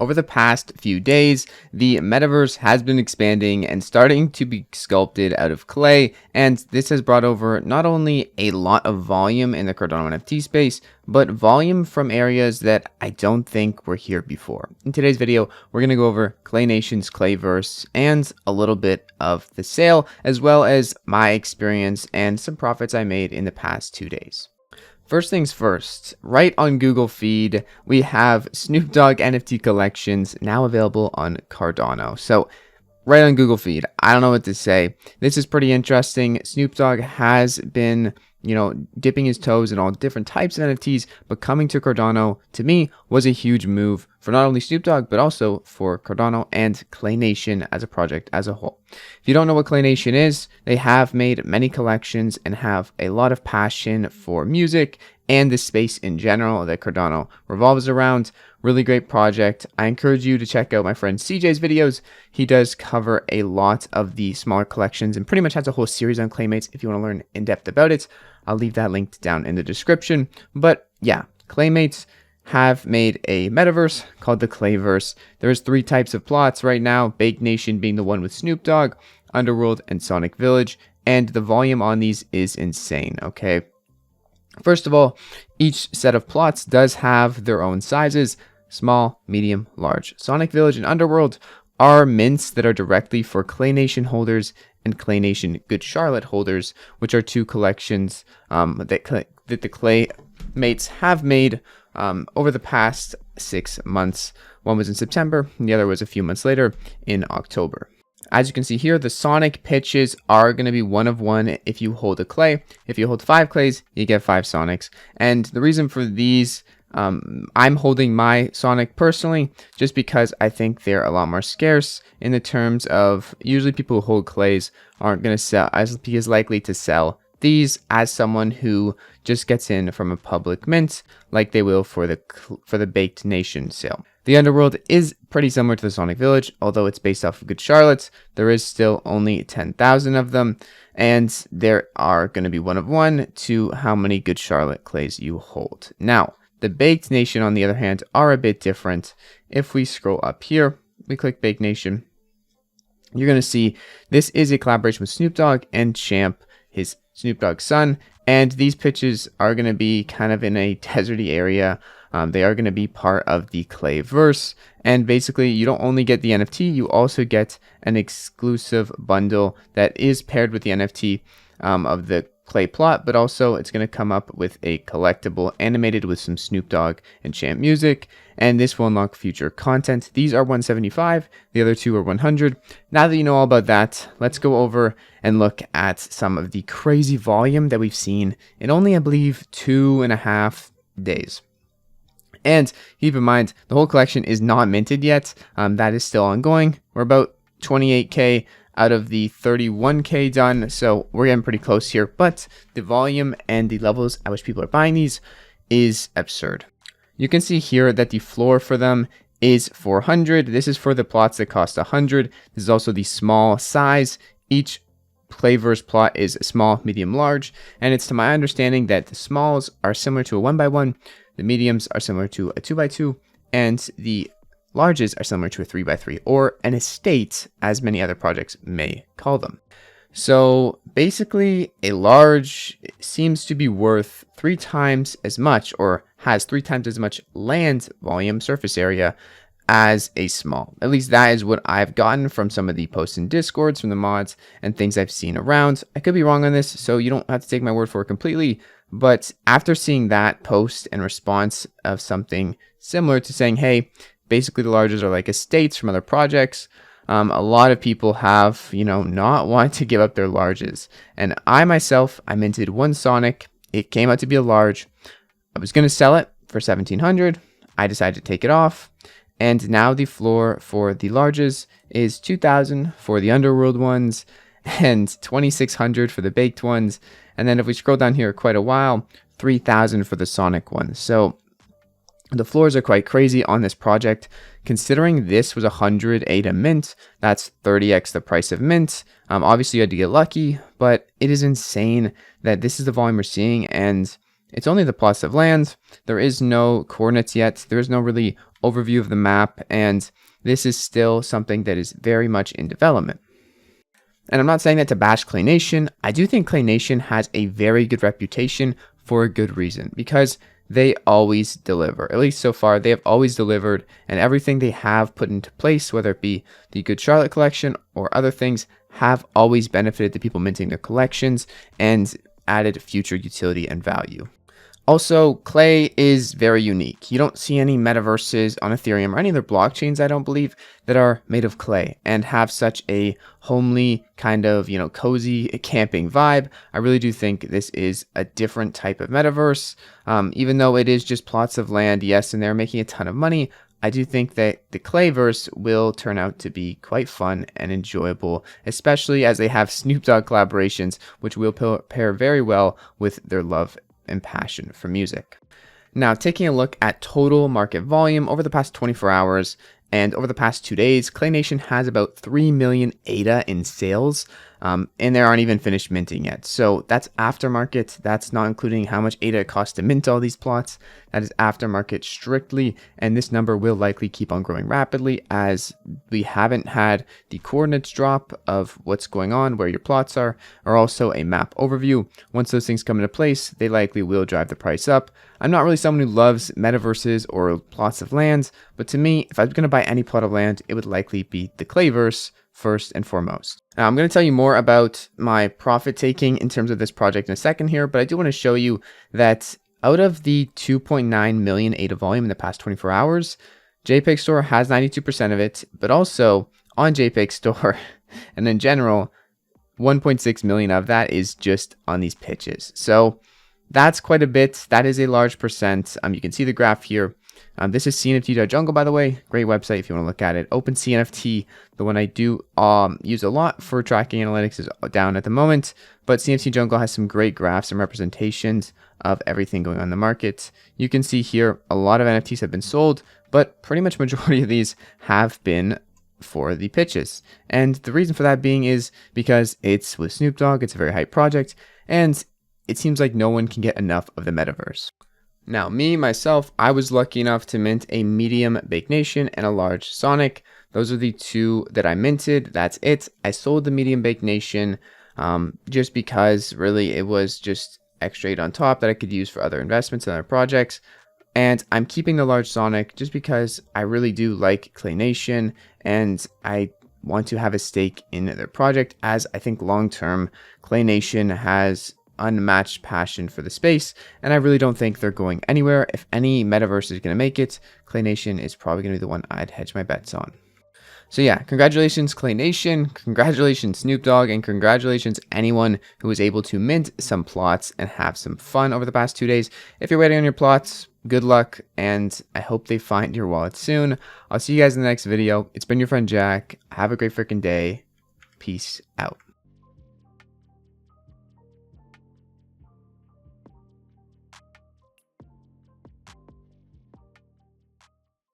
over the past few days, the metaverse has been expanding and starting to be sculpted out of clay, and this has brought over not only a lot of volume in the Cardano NFT space, but volume from areas that I don't think were here before. In today's video, we're going to go over Clay Nation's Clayverse and a little bit of the sale, as well as my experience and some profits I made in the past 2 days. First things first, right on Google feed, we have Snoop Dogg NFT collections now available on Cardano. So right on Google feed, I don't know what to say. This is pretty interesting. Snoop Dogg has been, dipping his toes in all different types of NFTs, but coming to Cardano, to me, was a huge move for not only Snoop Dogg, but also for Cardano and Clay Nation as a project as a whole. If you don't know what Clay Nation is, they have made many collections and have a lot of passion for music and the space in general that Cardano revolves around. Really great project. I encourage you to check out my friend CJ's videos. He does cover a lot of the smaller collections and pretty much has a whole series on Claymates if you want to learn in depth about it. I'll leave that linked down in the description. But yeah, Claymates have made a metaverse called the Clayverse. There's 3 types of plots right now, Baked Nation being the one with Snoop Dogg, Underworld, and Sonic Village, and the volume on these is insane, okay? First of all, each set of plots does have their own sizes, small, medium, large. Sonic Village and Underworld are mints that are directly for Clay Nation holders and Clay Nation Good Charlotte holders, which are 2 collections that the Claymates have made over the past 6 months. One was in September, and the other was a few months later in October. As you can see here, the Sonic pitches are going to be 1 of 1 if you hold a clay. If you hold 5 clays, you get 5 Sonics. And the reason for these, I'm holding my Sonic personally, just because I think they're a lot more scarce in the terms of usually people who hold clays aren't going to be as likely to sell these as someone who just gets in from a public mint like they will for the Baked Nation sale. The Underworld is pretty similar to the Sonic Village, although it's based off of Good Charlotte's. There is still only 10,000 of them, and there are going to be 1 of 1 to how many Good Charlotte clays you hold. Now, the Baked Nation, on the other hand, are a bit different. If we scroll up here, we click Baked Nation, you're going to see this is a collaboration with Snoop Dogg and Champ, his Snoop Dogg's son, and these pitches are going to be kind of in a deserty area. They are going to be part of the Clayverse, and basically you don't only get the NFT, you also get an exclusive bundle that is paired with the NFT of the Clay plot, but also it's going to come up with a collectible animated with some Snoop Dogg and Champ music, and this will unlock future content. These are 175, the other 2 are 100. Now that you know all about that, let's go over and look at some of the crazy volume that we've seen in only, I believe, 2.5 days. And keep in mind, the whole collection is not minted yet. That is still ongoing. We're about 28K out of the 31K done, so we're getting pretty close here. But the volume and the levels at which people are buying these is absurd. You can see here that the floor for them is 400. This is for the plots that cost 100. This is also the small size. Each Clayverse plot is small, medium, large, and it's to my understanding that the smalls are similar to a 1x1, the mediums are similar to a 2x2, and the larges are similar to a 3x3 or an estate, as many other projects may call them. So basically, a large seems to be worth 3 times as much, or has 3 times as much land volume, surface area, as a small. At least that is what I've gotten from some of the posts in Discords, from the mods, and things I've seen around. I could be wrong on this, so you don't have to take my word for it completely. But after seeing that post and response of something similar to saying, hey, basically the larges are like estates from other projects, a lot of people have, not wanted to give up their larges. And I myself, I minted 1 Sonic. It came out to be a large. I was going to sell it for 1,700. I decided to take it off. And now the floor for the larges is 2,000 for the Underworld ones and 2,600 for the baked ones. And then if we scroll down here quite a while, 3,000 for the Sonic ones. So the floors are quite crazy on this project. Considering this was 100A to mint, that's 30x the price of mint. Obviously you had to get lucky, but it is insane that this is the volume we're seeing, and it's only the plots of land. There is no coordinates yet. There is no really overview of the map, and this is still something that is very much in development. And I'm not saying that to bash Clay Nation. I do think Clay Nation has a very good reputation for a good reason, because they always deliver. At least so far, they have always delivered, and everything they have put into place, whether it be the Good Charlotte collection or other things, have always benefited the people minting their collections and added future utility and value. Also, Clay is very unique. You don't see any metaverses on Ethereum or any other blockchains, I don't believe, that are made of Clay and have such a homely kind of, cozy camping vibe. I really do think this is a different type of metaverse. Even though it is just plots of land, yes, and they're making a ton of money, I do think that the Clayverse will turn out to be quite fun and enjoyable, especially as they have Snoop Dogg collaborations, which will pair very well with their love and passion for music. Now, taking a look at total market volume over the past 24 hours and over the past 2 days, Clay Nation has about 3 million ADA in sales, and they aren't even finished minting yet. So that's aftermarket. That's not including how much ADA it costs to mint all these plots. That is aftermarket strictly, and this number will likely keep on growing rapidly as we haven't had the coordinates drop of what's going on, where your plots are, or also a map overview. Once those things come into place, they likely will drive the price up. I'm not really someone who loves metaverses or plots of lands, but to me, if I was going to buy any plot of land, it would likely be the Clayverse first and foremost. Now, I'm going to tell you more about my profit taking in terms of this project in a second here, but I do want to show you that out of the 2.9 million ADA volume in the past 24 hours, JPEG Store has 92% of it, but also on JPEG Store and in general, 1.6 million of that is just on these pitches. So that's quite a bit. That is a large percent. You can see the graph here. This is CNFT.jungle, by the way. Great website if you want to look at it. Open CNFT, the one I do use a lot for tracking analytics, is down at the moment. But CNFT Jungle has some great graphs and representations of everything going on in the market. You can see here a lot of NFTs have been sold, but pretty much majority of these have been for the pitches. And the reason for that being is because it's with Snoop Dogg. It's a very hype project, and it seems like no one can get enough of the metaverse. Now, myself, I was lucky enough to mint a medium Bake Nation and a large Sonic. Those are the two that I minted. That's it. I sold the medium Bake Nation just because really it was just extra 8 on top that I could use for other investments and other projects. And I'm keeping the large Sonic just because I really do like Clay Nation and I want to have a stake in their project, as I think long-term Clay Nation has unmatched passion for the space, and I really don't think they're going anywhere. If any metaverse is going to make it, Clay Nation is probably going to be the one I'd hedge my bets on. So yeah, congratulations Clay Nation, congratulations Snoop Dogg, and congratulations anyone who was able to mint some plots and have some fun over the past 2 days. If you're waiting on your plots, good luck, and I hope they find your wallet soon. I'll see you guys in the next video. It's been your friend Jack. Have a great freaking day. Peace out.